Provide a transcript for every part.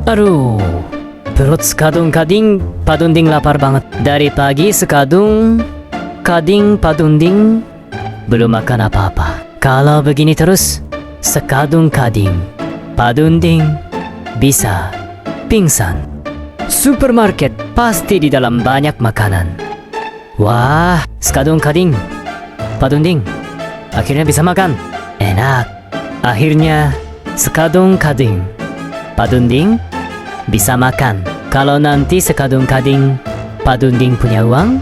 Aduh, perut Skadung Kading Padunding lapar banget. Dari pagi Skadung Kading Padunding belum makan apa-apa. Kalau begini terus, Skadung Kading Padunding bisa pingsan. Supermarket pasti di dalam banyak makanan. Wah, Skadung Kading Padunding akhirnya bisa makan. Enak. Akhirnya Skadung Kading Padunding bisa makan. Kalau nanti Skadung Kading Padunding punya uang,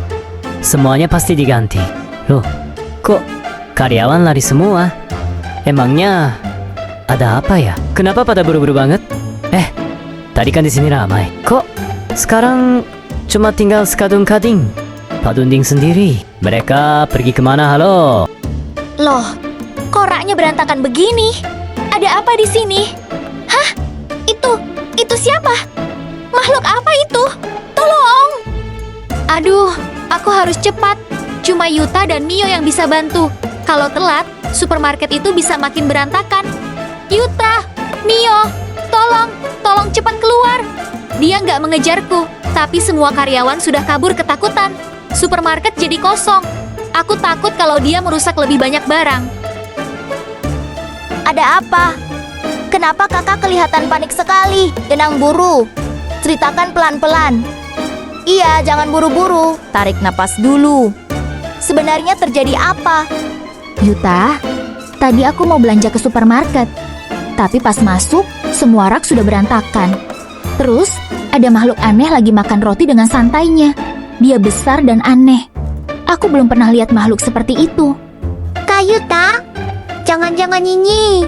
semuanya pasti diganti. Loh, kok karyawan lari semua? Emangnya ada apa ya? Kenapa pada buru-buru banget? Tadi kan di sini ramai. Kok sekarang cuma tinggal Skadung Kading Padunding sendiri? Mereka pergi kemana? Halo? Loh, kok raknya berantakan begini? Ada apa di sini? Hah? Itu siapa? Makhluk apa itu? Tolong! Aduh, aku harus cepat. Cuma Yuta dan Mio yang bisa bantu. Kalau telat, supermarket itu bisa makin berantakan. Yuta, Mio, tolong cepat keluar. Dia nggak mengejarku, tapi semua karyawan sudah kabur ketakutan. Supermarket jadi kosong. Aku takut kalau dia merusak lebih banyak barang. Ada apa? Kenapa kakak kelihatan panik sekali? Tenang buru. Ceritakan pelan-pelan. Iya, jangan buru-buru. Tarik napas dulu. Sebenarnya terjadi apa? Yuta, tadi aku mau belanja ke supermarket. Tapi pas masuk, semua rak sudah berantakan. Terus, ada makhluk aneh lagi makan roti dengan santainya. Dia besar dan aneh. Aku belum pernah lihat makhluk seperti itu. Kak Yuta, jangan-jangan ini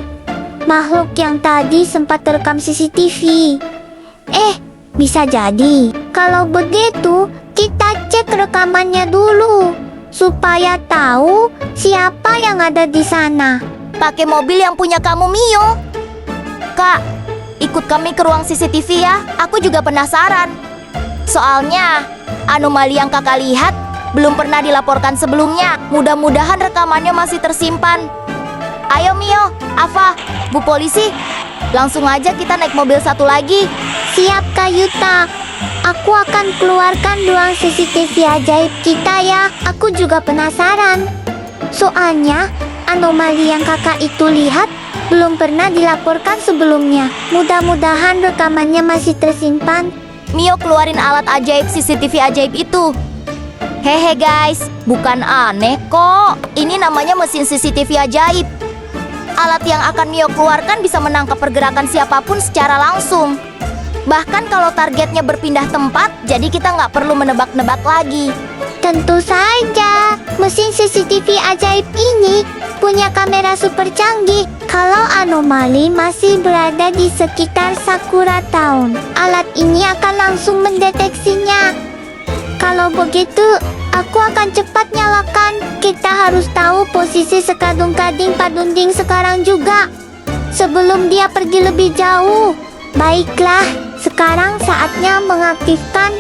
makhluk yang tadi sempat terekam CCTV. Bisa jadi. Kalau begitu, kita cek rekamannya dulu supaya tahu siapa yang ada di sana. Pakai mobil yang punya kamu, Mio. Kak, ikut kami ke ruang CCTV ya. Aku juga penasaran. Soalnya, anomali yang kakak lihat belum pernah dilaporkan sebelumnya. Mudah-mudahan rekamannya masih tersimpan. Ayo Mio, Ava, Bu Polisi, langsung aja kita naik mobil satu lagi. Siap Kak Yuta. Aku akan keluarkan ruang CCTV ajaib kita ya. Aku juga penasaran. Soalnya anomali yang kakak itu lihat belum pernah dilaporkan sebelumnya. Mudah-mudahan rekamannya masih tersimpan. Mio keluarin alat ajaib CCTV ajaib itu. Hehe guys, bukan aneh kok. Ini namanya mesin CCTV ajaib. Alat yang akan Mio keluarkan bisa menangkap pergerakan siapapun secara langsung. Bahkan kalau targetnya berpindah tempat, jadi kita nggak perlu menebak-nebak lagi. Tentu saja, mesin CCTV ajaib ini punya kamera super canggih. Kalau anomali masih berada di sekitar Sakura Town, alat ini akan langsung mendeteksinya. Kalau begitu, aku akan cepat nyalakan. Kita harus tahu posisi Skadung Kading Padunding sekarang juga, sebelum dia pergi lebih jauh. Baiklah, sekarang saatnya mengaktifkan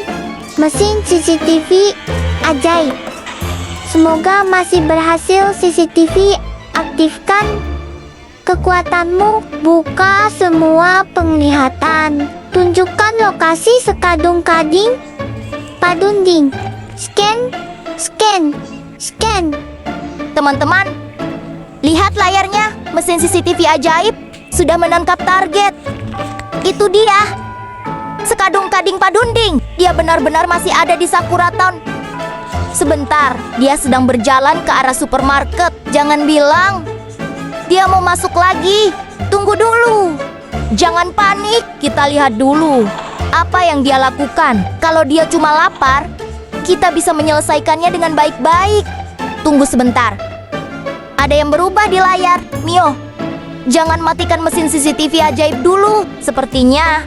mesin CCTV ajaib. Semoga masih berhasil. CCTV, aktifkan kekuatanmu. Buka semua penglihatan. Tunjukkan lokasi Skadung Kading Padunding. Scan. Teman-teman, lihat layarnya. Mesin CCTV ajaib sudah menangkap target. Itu dia, Skadung Kading Padunding. Dia benar-benar masih ada di Sakura Town. Sebentar, dia sedang berjalan ke arah supermarket. Jangan bilang dia mau masuk lagi. Tunggu dulu. Jangan panik, kita lihat dulu apa yang dia lakukan. Kalau dia cuma lapar, kita bisa menyelesaikannya dengan baik-baik. Tunggu sebentar. Ada yang berubah di layar. Mio, jangan matikan mesin CCTV ajaib dulu. Sepertinya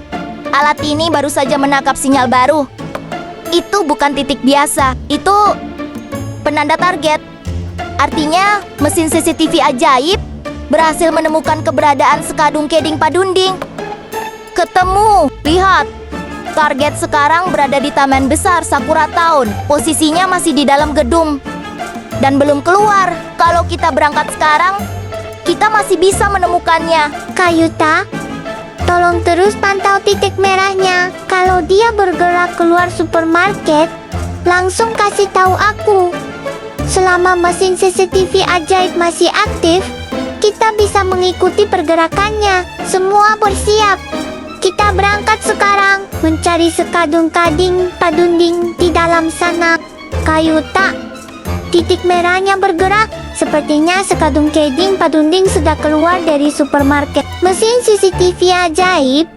alat ini baru saja menangkap sinyal baru. Itu bukan titik biasa. Itu penanda target. Artinya mesin CCTV ajaib berhasil menemukan keberadaan Skadung Kading Padunding. Ketemu. Lihat, target sekarang berada di taman besar Sakura Town. Posisinya masih di dalam gedung dan belum keluar. Kalau kita berangkat sekarang, kita masih bisa menemukannya. Kak Yuta, Tolong terus pantau titik merahnya. Kalau dia bergerak keluar supermarket, langsung kasih tahu aku. Selama mesin CCTV ajaib masih aktif, kita bisa mengikuti pergerakannya. Semua bersiap. Kita berangkat sekarang mencari sekadung kading padunding di dalam sana. Kayuta, titik merahnya bergerak. Sepertinya sekadung kading padunding sudah keluar dari supermarket. Mesin CCTV ajaib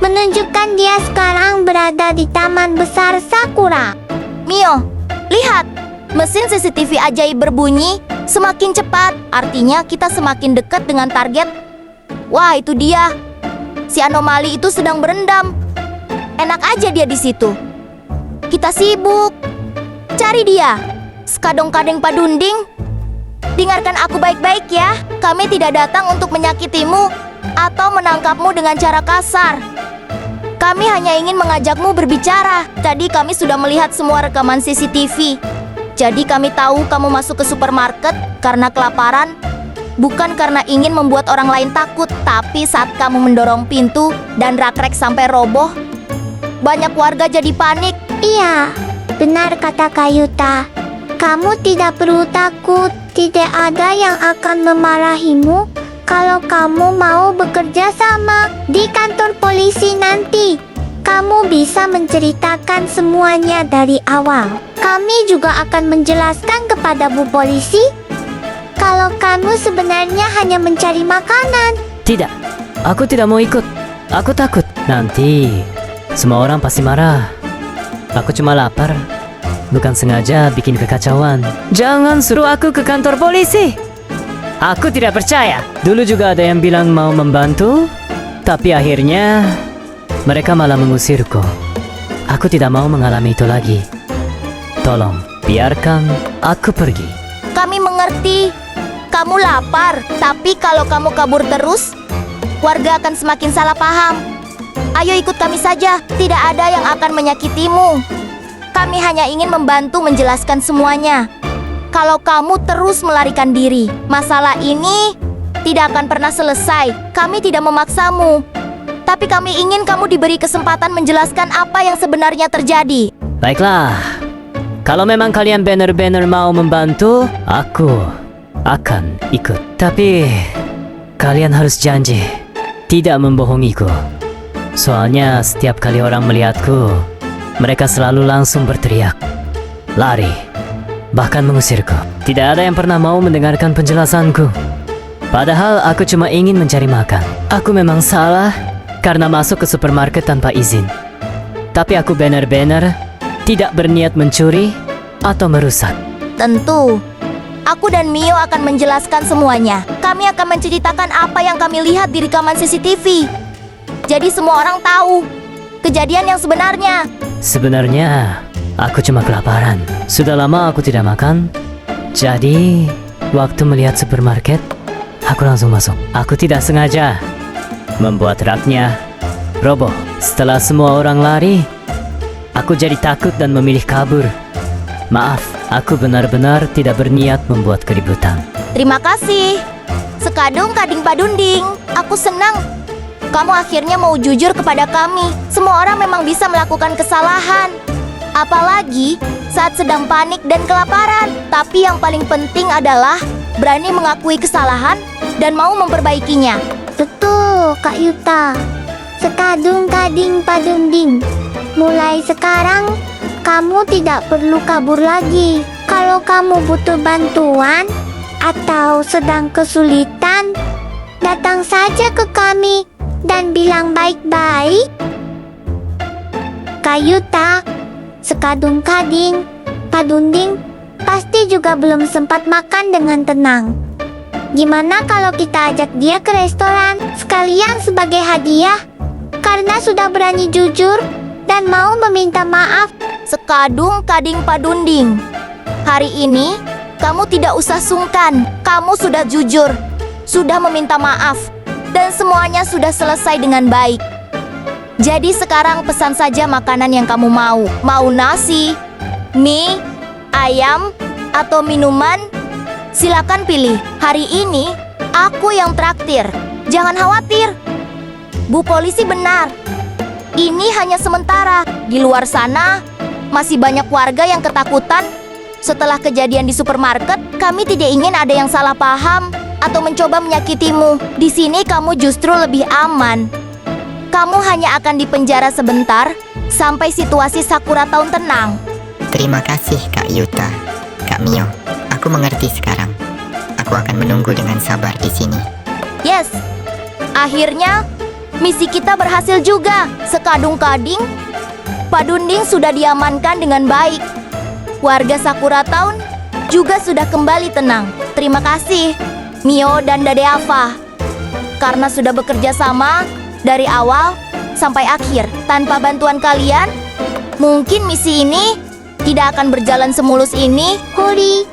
menunjukkan dia sekarang berada di Taman Besar Sakura. Mio, lihat. Mesin CCTV ajaib berbunyi semakin cepat. Artinya kita semakin dekat dengan target. Wah, itu dia. Si anomali itu sedang berendam. Enak aja dia di situ. Kita sibuk cari dia. Sekadung kading padunding, dengarkan aku baik-baik ya. Kami tidak datang untuk menyakitimu atau menangkapmu dengan cara kasar. Kami hanya ingin mengajakmu berbicara. Tadi kami sudah melihat semua rekaman CCTV. Jadi kami tahu kamu masuk ke supermarket karena kelaparan, bukan karena ingin membuat orang lain takut. Tapi saat kamu mendorong pintu dan rak-rek sampai roboh, banyak warga jadi panik. Iya, benar kata Kayuta. Kamu tidak perlu takut. Tidak ada yang akan memarahimu kalau kamu mau bekerja sama di kantor polisi nanti. Kamu bisa menceritakan semuanya dari awal. Kami juga akan menjelaskan kepada Bu Polisi kalau kamu sebenarnya hanya mencari makanan. Tidak, aku tidak mau ikut. Aku takut. Nanti semua orang pasti marah. Aku cuma lapar. Bukan sengaja bikin kekacauan. Jangan suruh aku ke kantor polisi. Aku tidak percaya. Dulu juga ada yang bilang mau membantu, tapi akhirnya mereka malah mengusirku. Aku tidak mau mengalami itu lagi. Tolong, biarkan aku pergi. Kami mengerti. Kamu lapar, tapi kalau kamu kabur terus, warga akan semakin salah paham. Ayo ikut kami saja. Tidak ada yang akan menyakitimu. Kami hanya ingin membantu menjelaskan semuanya. Kalau kamu terus melarikan diri, masalah ini tidak akan pernah selesai. Kami tidak memaksamu, tapi kami ingin kamu diberi kesempatan menjelaskan apa yang sebenarnya terjadi. Baiklah, kalau memang kalian benar-benar mau membantu, aku akan ikut. Tapi kalian harus janji tidak membohongiku. Soalnya setiap kali orang melihatku, mereka selalu langsung berteriak, lari, bahkan mengusirku. Tidak ada yang pernah mau mendengarkan penjelasanku. Padahal aku cuma ingin mencari makan. Aku memang salah karena masuk ke supermarket tanpa izin. Tapi aku benar-benar tidak berniat mencuri atau merusak. Tentu, aku dan Mio akan menjelaskan semuanya. Kami akan menceritakan apa yang kami lihat di rekaman CCTV. Jadi semua orang tahu kejadian yang sebenarnya. Sebenarnya, aku cuma kelaparan. Sudah lama aku tidak makan. Jadi, waktu melihat supermarket, aku langsung masuk. Aku tidak sengaja membuat raknya roboh. Setelah semua orang lari, aku jadi takut dan memilih kabur. Maaf, aku benar-benar tidak berniat membuat keributan. Terima kasih. Sekadung kading padunding. Aku senang kamu akhirnya mau jujur kepada kami. Semua orang memang bisa melakukan kesalahan, apalagi saat sedang panik dan kelaparan. Tapi yang paling penting adalah berani mengakui kesalahan dan mau memperbaikinya. Betul, Kak Yuta. Sekadung kading padunding. Mulai sekarang, kamu tidak perlu kabur lagi. Kalau kamu butuh bantuan atau sedang kesulitan, datang saja ke kami dan bilang baik-baik. Kayuta, sekadung kading, padunding pasti juga belum sempat makan dengan tenang. Gimana kalau kita ajak dia ke restoran sekalian sebagai hadiah? Karena sudah berani jujur dan mau meminta maaf. Sekadung kading padunding, hari ini kamu tidak usah sungkan. Kamu sudah jujur, sudah meminta maaf, dan semuanya sudah selesai dengan baik. Jadi sekarang pesan saja makanan yang kamu mau. Mau nasi, mie, ayam, atau minuman? Silakan pilih. Hari ini aku yang traktir. Jangan khawatir. Bu polisi benar. Ini hanya sementara. Di luar sana, masih banyak warga yang ketakutan. Setelah kejadian di supermarket, kami tidak ingin ada yang salah paham atau mencoba menyakitimu. Di sini kamu justru lebih aman. Kamu hanya akan dipenjara sebentar sampai situasi Sakura Town tenang. Terima kasih Kak Yuta. Kak Mio, aku mengerti sekarang. Aku akan menunggu dengan sabar di sini. Yes, akhirnya misi kita berhasil juga. Sekadung Kading, Padunding sudah diamankan dengan baik. Warga Sakura Town juga sudah kembali tenang. Terima kasih, Mio dan Dade Ava. Karena sudah bekerja sama dari awal sampai akhir. Tanpa bantuan kalian, mungkin misi ini tidak akan berjalan semulus ini. Hori,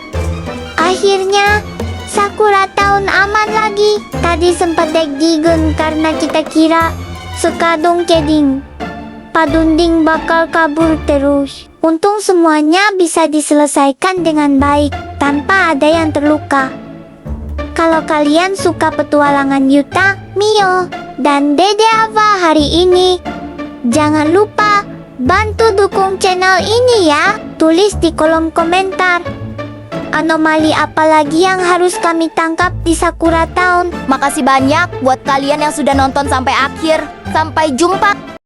akhirnya Sakura Town aman lagi. Tadi sempat deg-degan karena kita kira Sekadung Keding Padunding bakal kabur terus. Untung semuanya bisa diselesaikan dengan baik tanpa ada yang terluka. Kalau kalian suka petualangan Yuta, Mio, dan Dede Ava hari ini, jangan lupa bantu dukung channel ini ya. Tulis di kolom komentar anomali apa lagi yang harus kami tangkap di Sakura Town. Makasih banyak buat kalian yang sudah nonton sampai akhir. Sampai jumpa.